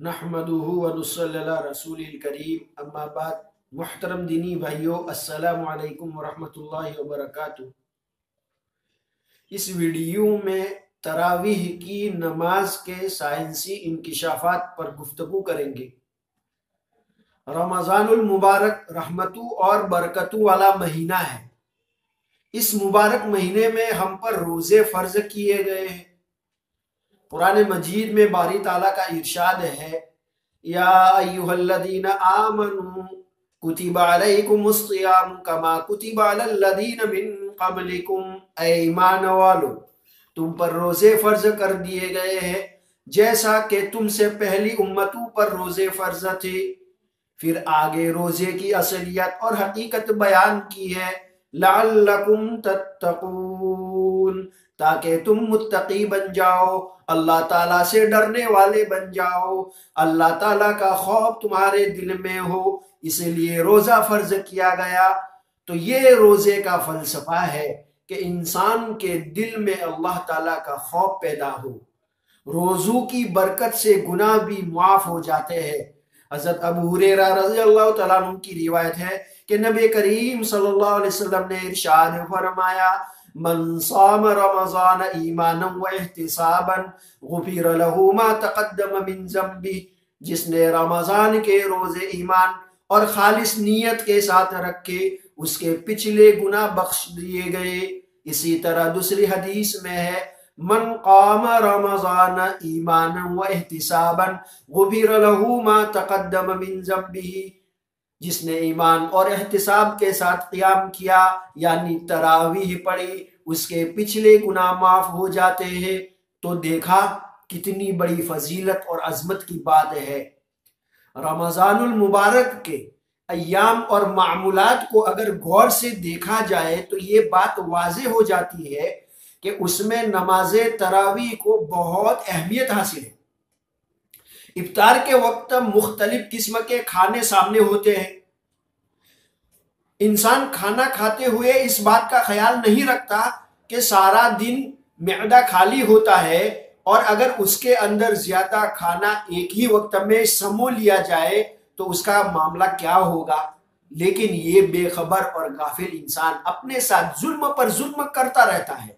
نحمدہ ونصلی علی رسول الکریم اما بعد۔ محترم دینی بھائیو، السلام علیکم ورحمۃ اللہ وبرکاتہ۔ اس ویڈیو میں تراویح کی نماز کے سائنسی انکشافات پر گفتگو کریں گے۔ رمضان المبارک رحمتوں اور برکتوں والا مہینہ ہے۔ اس مبارک مہینے میں ہم پر روزے فرض کیے گئے ہیں۔ قرآن مجید میں باری تعالیٰ کا ارشاد ہے، یا ایہا الذین آمنوا کتب علیکم الصیام کما کتب علی الذین من قبلکم، اے ایمان والو تم پر روزے فرض کر دیے گئے ہیں جیسا کہ تم سے پہلی امتوں پر روزے فرض تھے۔ پھر آگے روزے کی اصلیت اور حقیقت بیان کی ہے، لعلکم تتقون، تاکہ تم متقی بن جاؤ، اللہ تعالیٰ سے ڈرنے والے بن جاؤ، اللہ تعالیٰ کا خوف تمہارے دل میں ہو، اس لیے روزہ فرض کیا گیا۔ تو یہ روزے کا فلسفہ ہے کہ انسان کے دل میں اللہ تعالیٰ کا خوف پیدا ہو۔ روزوں کی برکت سے گناہ بھی معاف ہو جاتے ہیں۔ حضرت ابو ہریرہ رضی اللہ تعالیٰ عنہ کی روایت ہے کہ نبی کریم صلی اللہ علیہ وسلم نے ارشاد فرمایا، من صام رمضان ایمانا و احتسابا غفر له ما تقدم من ذنبه، جس نے رمضان کے روزے ایمان اور خالص نیت کے ساتھ رکھے اس کے پچھلے گناہ بخش دیے گئے۔ اسی طرح دوسری حدیث میں ہے، من قام رمضان ایمانا و احتسابا غفر له ما تقدم من ذنبه، جس نے ایمان اور احتساب کے ساتھ قیام کیا یعنی تراویح پڑھی، اس کے پچھلے گناہ معاف ہو جاتے ہیں۔ تو دیکھا کتنی بڑی فضیلت اور عظمت کی بات ہے۔ رمضان المبارک کے ایام اور معمولات کو اگر غور سے دیکھا جائے تو یہ بات واضح ہو جاتی ہے کہ اس میں نماز تراویح کو بہت اہمیت حاصل ہے۔ افطار کے وقت مختلف قسم کے کھانے سامنے ہوتے ہیں۔ انسان کھانا کھاتے ہوئے اس بات کا خیال نہیں رکھتا کہ سارا دن معدہ خالی ہوتا ہے، اور اگر اس کے اندر زیادہ کھانا ایک ہی وقت میں سمو لیا جائے تو اس کا معاملہ کیا ہوگا۔ لیکن یہ بے خبر اور غافل انسان اپنے ساتھ ظلم پر ظلم کرتا رہتا ہے۔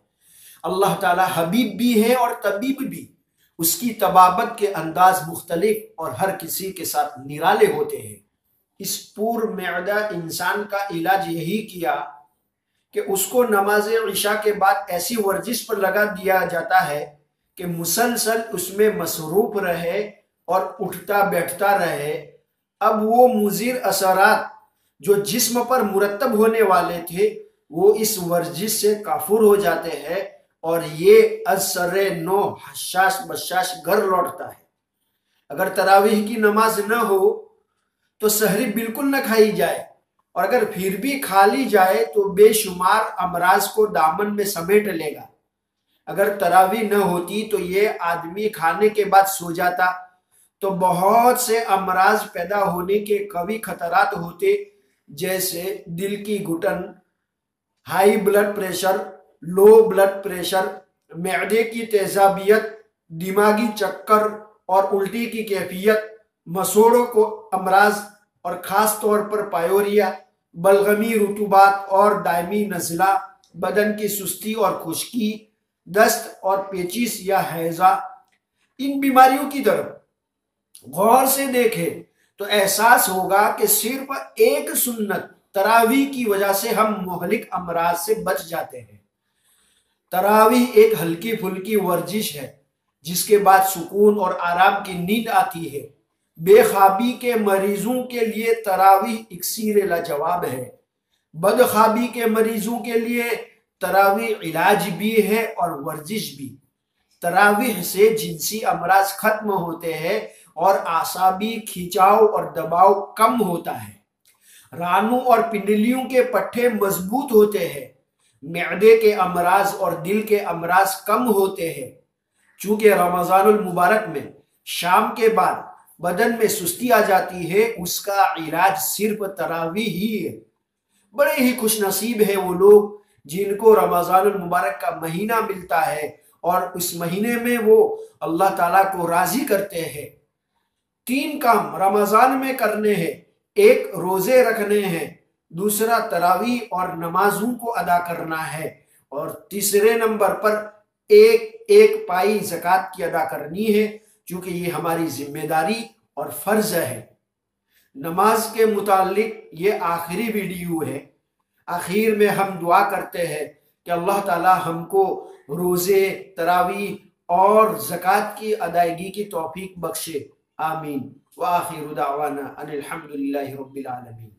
اللہ تعالیٰ حبیب بھی ہے اور طبیب بھی، اس کی طبابت کے انداز مختلف اور ہر کسی کے ساتھ نرالے ہوتے ہیں۔ اس پور معدہ انسان کا علاج یہی کیا کہ اس کو نماز عشاء کے بعد ایسی ورزش پر لگا دیا جاتا ہے کہ مسلسل اس میں مصروف رہے اور اٹھتا بیٹھتا رہے۔ اب وہ مضر اثرات جو جسم پر مرتب ہونے والے تھے وہ اس ورزش سے کافور ہو جاتے ہیں، اور یہ از سر نو حشاش بشاش گھر لوٹتا ہے۔ اگر تراویح کی نماز نہ ہو تو سحری بالکل نہ کھائی جائے، اور اگر پھر بھی کھا لی جائے تو بے شمار امراض کو دامن میں سمیٹ لے گا۔ اگر تراویح نہ ہوتی تو یہ آدمی کھانے کے بعد سو جاتا تو بہت سے امراض پیدا ہونے کے قوی خطرات ہوتے، جیسے دل کی گھٹن، high blood pressure, low blood pressure, معدے کی تیزابیت، دماغی چکر اور الٹی کی کیفیت، مسوڑوں کو امراض اور خاص طور پر پائوریا، بلغمی رطوبات اور دائمی نزلہ، بدن کی سستی اور خشکی، دست اور پیچیس یا ہیضہ۔ ان بیماریوں کی طرف غور سے دیکھیں تو احساس ہوگا کہ صرف ایک سنت تراویح کی وجہ سے ہم مہلک امراض سے بچ جاتے ہیں۔ تراویح ایک ہلکی پھلکی ورزش ہے جس کے بعد سکون اور آرام کی نیند آتی ہے۔ بے خوابی کے مریضوں کے لیے تراویح اکسیر لاجواب ہے۔ بد خوابی کے مریضوں کے لیے تراویح علاج بھی ہے اور ورزش بھی۔ تراویح سے جنسی امراض ختم ہوتے ہیں اور اعصابی کھینچاؤ اور دباؤ کم ہوتا ہے۔ رانوں اور پنڈلیوں کے پٹھے مضبوط ہوتے ہیں۔ معدے کے امراض اور دل کے امراض کم ہوتے ہیں۔ چونکہ رمضان المبارک میں شام کے بعد بدن میں سستی آ جاتی ہے، اس کا علاج صرف تراویح ہی ہے۔ بڑے ہی خوش نصیب ہیں وہ لوگ جن کو رمضان المبارک کا مہینہ ملتا ہے اور اس مہینے میں وہ اللہ تعالیٰ کو راضی کرتے ہیں۔ 3 کام رمضان میں کرنے ہیں، ایک روزے رکھنے ہیں، دوسرا تراویح اور نمازوں کو ادا کرنا ہے، اور تیسرے نمبر پر ایک پائی زکوٰۃ کی ادا کرنی ہے، چونکہ یہ ہماری ذمہ داری اور فرض ہے۔ نماز کے متعلق یہ آخری ویڈیو ہے۔ آخر میں ہم دعا کرتے ہیں کہ اللہ تعالی ہم کو روزے، تراویح اور زکوٰۃ کی ادائیگی کی توفیق بخشے، آمین۔ وآخر دعوانا ان الحمد للہ رب العالمین۔